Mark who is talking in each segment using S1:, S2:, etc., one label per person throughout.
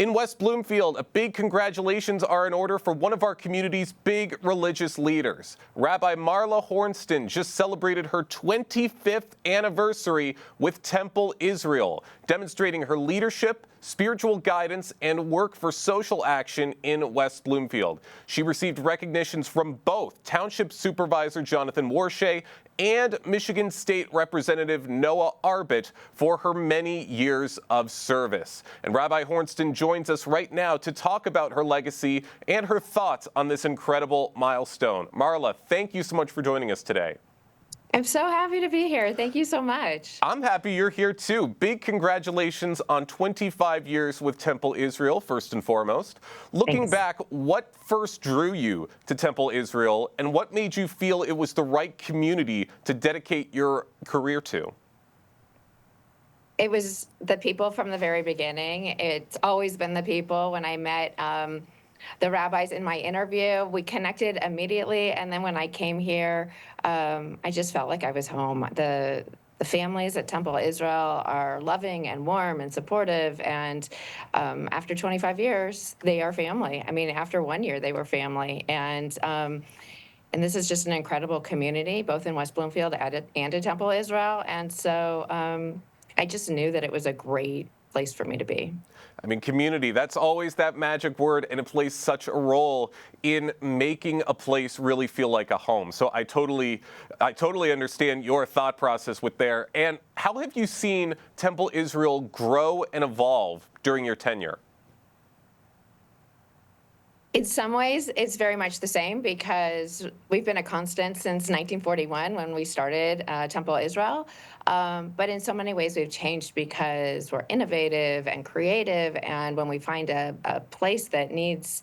S1: In West Bloomfield, a big congratulations are in order for one of our community's big religious leaders. Rabbi Marla Hornsten just celebrated her 25th anniversary with Temple Israel, demonstrating her leadership, spiritual guidance, and work for social action in West Bloomfield. She received recognitions from both Township Supervisor Jonathan Warshay and Michigan State Representative Noah Arbit for her many years of service. And Rabbi Hornsten joins us right now to talk about her legacy and her thoughts on this incredible milestone. Marla, thank you so much for joining us today.
S2: I'm so happy to be here. Thank you so much.
S1: I'm happy you're here too. Big congratulations on 25 years with Temple Israel, first and foremost. Looking back, what first drew you to Temple Israel, and what made you feel it was the right community to dedicate your career to?
S2: It was the people from the very beginning. It's always been the people. When I met the rabbis in my interview, we connected immediately, and then when I came here, I just felt like I was home. The families at Temple Israel are loving and warm and supportive, and after 25 years, they are family. I mean, after 1 year, they were family, and this is just an incredible community, both in West Bloomfield and in Temple Israel, and so I just knew that it was a great place for me to be.
S1: I mean, community, that's always that magic word, and it plays such a role in making a place really feel like a home. So I totally understand your thought process with there. And how have you seen Temple Israel grow and evolve during your tenure?
S2: In some ways, it's very much the same because we've been a constant since 1941 when we started Temple Israel. But in so many ways, we've changed because we're innovative and creative. And when we find a place that needs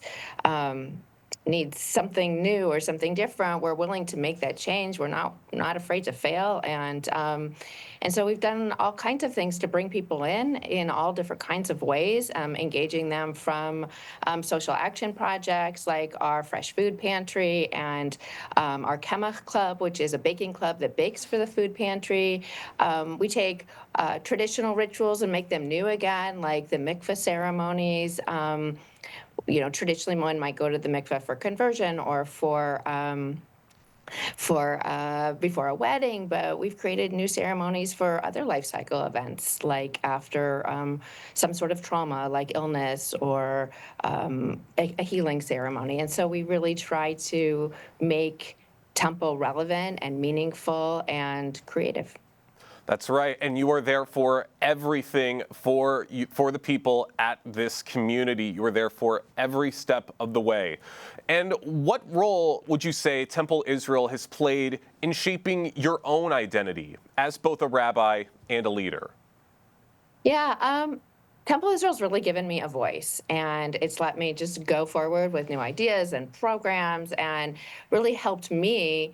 S2: something new or something different, we're willing to make that change. We're not afraid to fail. And so we've done all kinds of things to bring people in all different kinds of ways, engaging them from social action projects like our fresh food pantry and our Kemach Club, which is a baking club that bakes for the food pantry. We take traditional rituals and make them new again, like the mikveh ceremonies. Traditionally one might go to the mikveh for conversion or for before a wedding, but we've created new ceremonies for other life cycle events, like after some sort of trauma, like illness or a healing ceremony. And so we really try to make Temple relevant and meaningful and creative.
S1: That's right, and you are there for everything for the people at this community. You are there for every step of the way. And what role would you say Temple Israel has played in shaping your own identity as both a rabbi and a leader?
S2: Yeah, Temple Israel's really given me a voice, and it's let me just go forward with new ideas and programs and really helped me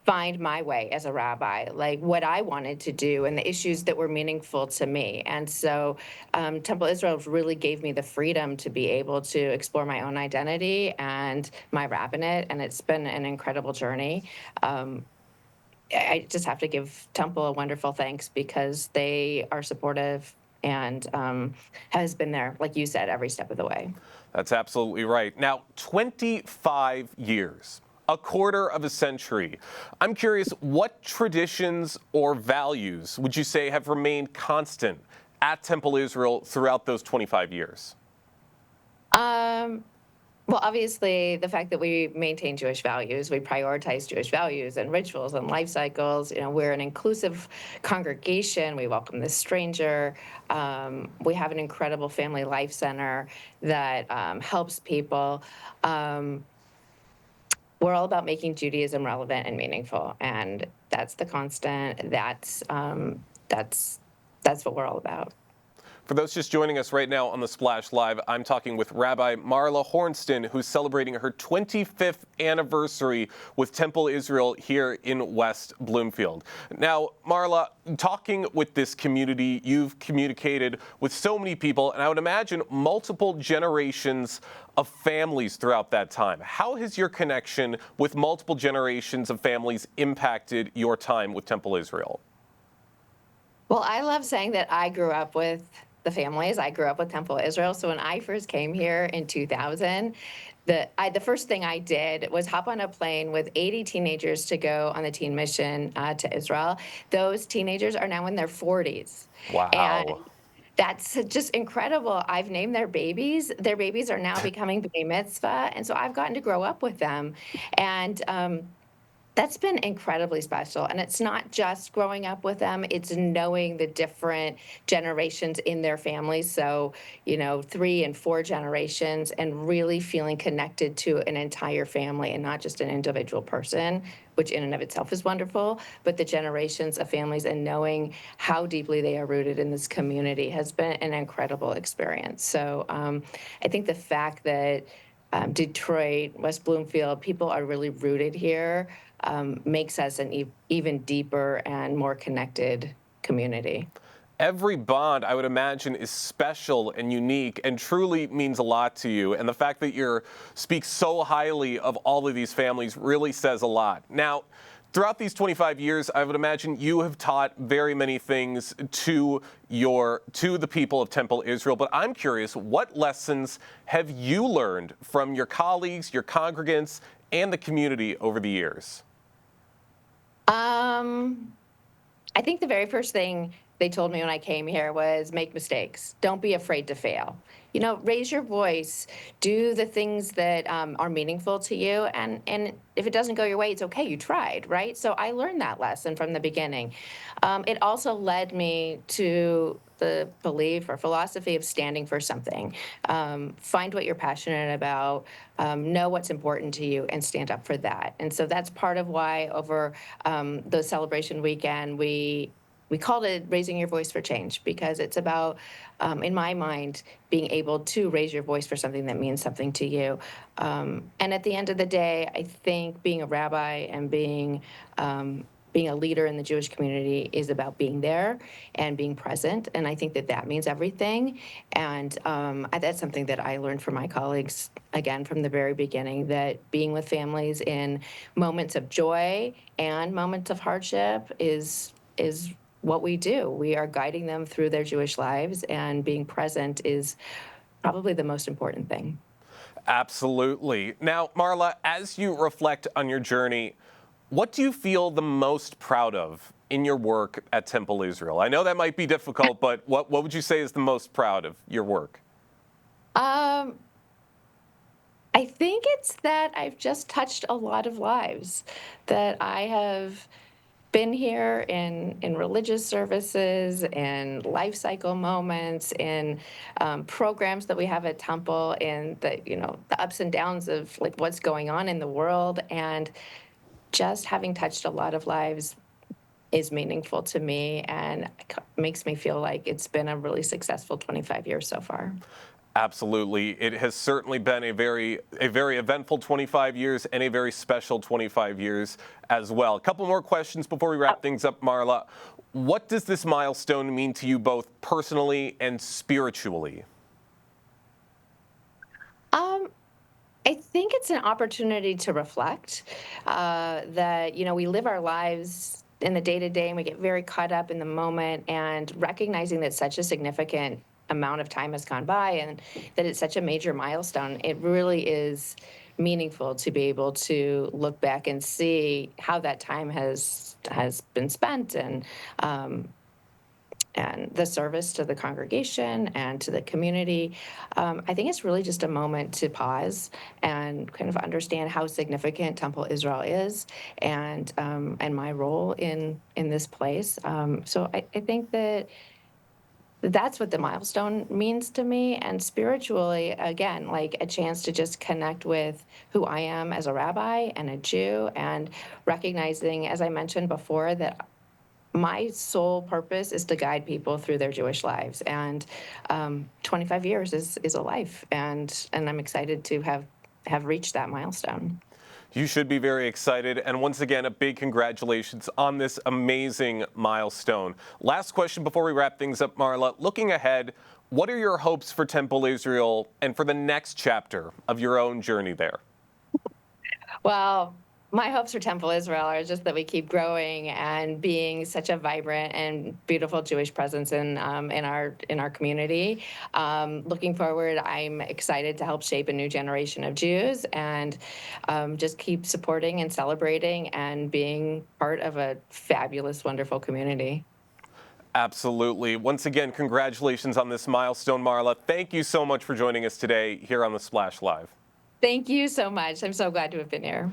S2: find my way as a rabbi, like what I wanted to do and the issues that were meaningful to me. And so Temple Israel really gave me the freedom to be able to explore my own identity and my rabbinate, and it's been an incredible journey. I just have to give Temple a wonderful thanks because they are supportive and has been there, like you said, every step of the way.
S1: That's absolutely right. Now, 25 years. A quarter of a century. I'm curious, what traditions or values would you say have remained constant at Temple Israel throughout those 25 years?
S2: Well, obviously, the fact that we maintain Jewish values, we prioritize Jewish values and rituals and life cycles. We're an inclusive congregation. We welcome the stranger. We have an incredible family life center that helps people. We're all about making Judaism relevant and meaningful, and that's the constant. That's what we're all about.
S1: For those just joining us right now on the Splash Live, I'm talking with Rabbi Marla Hornsten, who's celebrating her 25th anniversary with Temple Israel here in West Bloomfield. Now, Marla, talking with this community, you've communicated with so many people, and I would imagine multiple generations of families throughout that time. How has your connection with multiple generations of families impacted your time with Temple Israel?
S2: Well, I love saying that I grew up with the families. I grew up with Temple Israel. So when I first came here in 2000, the first thing I did was hop on a plane with 80 teenagers to go on the teen mission to Israel. Those teenagers are now in their 40s. And
S1: Wow.
S2: that's just incredible. I've named their babies. Their babies are now becoming B'nai Mitzvah. And so I've gotten to grow up with them. And that's been incredibly special. And it's not just growing up with them, it's knowing the different generations in their families. So, 3 and 4 generations, and really feeling connected to an entire family and not just an individual person, which in and of itself is wonderful, but the generations of families and knowing how deeply they are rooted in this community has been an incredible experience. So I think the fact that Detroit, West Bloomfield, people are really rooted here, makes us an even deeper and more connected community.
S1: Every bond, I would imagine, is special and unique and truly means a lot to you. And the fact that you speak so highly of all of these families really says a lot. Now, throughout these 25 years, I would imagine you have taught very many things to the people of Temple Israel. But I'm curious, what lessons have you learned from your colleagues, your congregants, and the community over the years?
S2: I think the very first thing they told me when I came here was make mistakes. Don't be afraid to fail. Raise your voice, do the things that are meaningful to you. And if it doesn't go your way, it's okay. You tried, right? So I learned that lesson from the beginning. It also led me to the belief or philosophy of standing for something. Find what you're passionate about, know what's important to you, and stand up for that. And so that's part of why over the celebration weekend, we called it Raising Your Voice for Change, because it's about, in my mind, being able to raise your voice for something that means something to you. And at the end of the day, I think being a rabbi and being a leader in the Jewish community is about being there and being present. And I think that means everything. And that's something that I learned from my colleagues, again, from the very beginning, that being with families in moments of joy and moments of hardship is what we do. We are guiding them through their Jewish lives, and being present is probably the most important thing.
S1: Absolutely. Now, Marla, as you reflect on your journey, what do you feel the most proud of in your work at Temple Israel? I know that might be difficult, but what would you say is the most proud of your work?
S2: I think it's that I've just touched a lot of lives, that I have been here in religious services, in life cycle moments, in programs that we have at Temple, in the ups and downs of like what's going on in the world, and just having touched a lot of lives is meaningful to me and makes me feel like it's been a really successful 25 years so far.
S1: Absolutely. It has certainly been a very eventful 25 years and a very special 25 years as well. A couple more questions before we wrap things up, Marla. What does this milestone mean to you both personally and spiritually?
S2: I think it's an opportunity to reflect that, we live our lives in the day-to-day and we get very caught up in the moment, and recognizing that such a significant amount of time has gone by and that it's such a major milestone. It really is meaningful to be able to look back and see how that time has been spent, and the service to the congregation and to the community. I think it's really just a moment to pause and kind of understand how significant Temple Israel is, and my role in this place. So I think that's what the milestone means to me. And spiritually, again, like a chance to just connect with who I am as a rabbi and a Jew, and recognizing, as I mentioned before, that my sole purpose is to guide people through their Jewish lives. And 25 years is a life, and I'm excited to have reached that milestone.
S1: You should be very excited. And once again, a big congratulations on this amazing milestone. Last question before we wrap things up, Marla. Looking ahead, what are your hopes for Temple Israel and for the next chapter of your own journey there?
S2: Well, My hopes for Temple Israel are just that we keep growing and being such a vibrant and beautiful Jewish presence in our community. Looking forward, I'm excited to help shape a new generation of Jews and just keep supporting and celebrating and being part of a fabulous, wonderful community.
S1: Absolutely. Once again, congratulations on this milestone, Marla. Thank you so much for joining us today here on the Splash Live.
S2: Thank you so much. I'm so glad to have been here.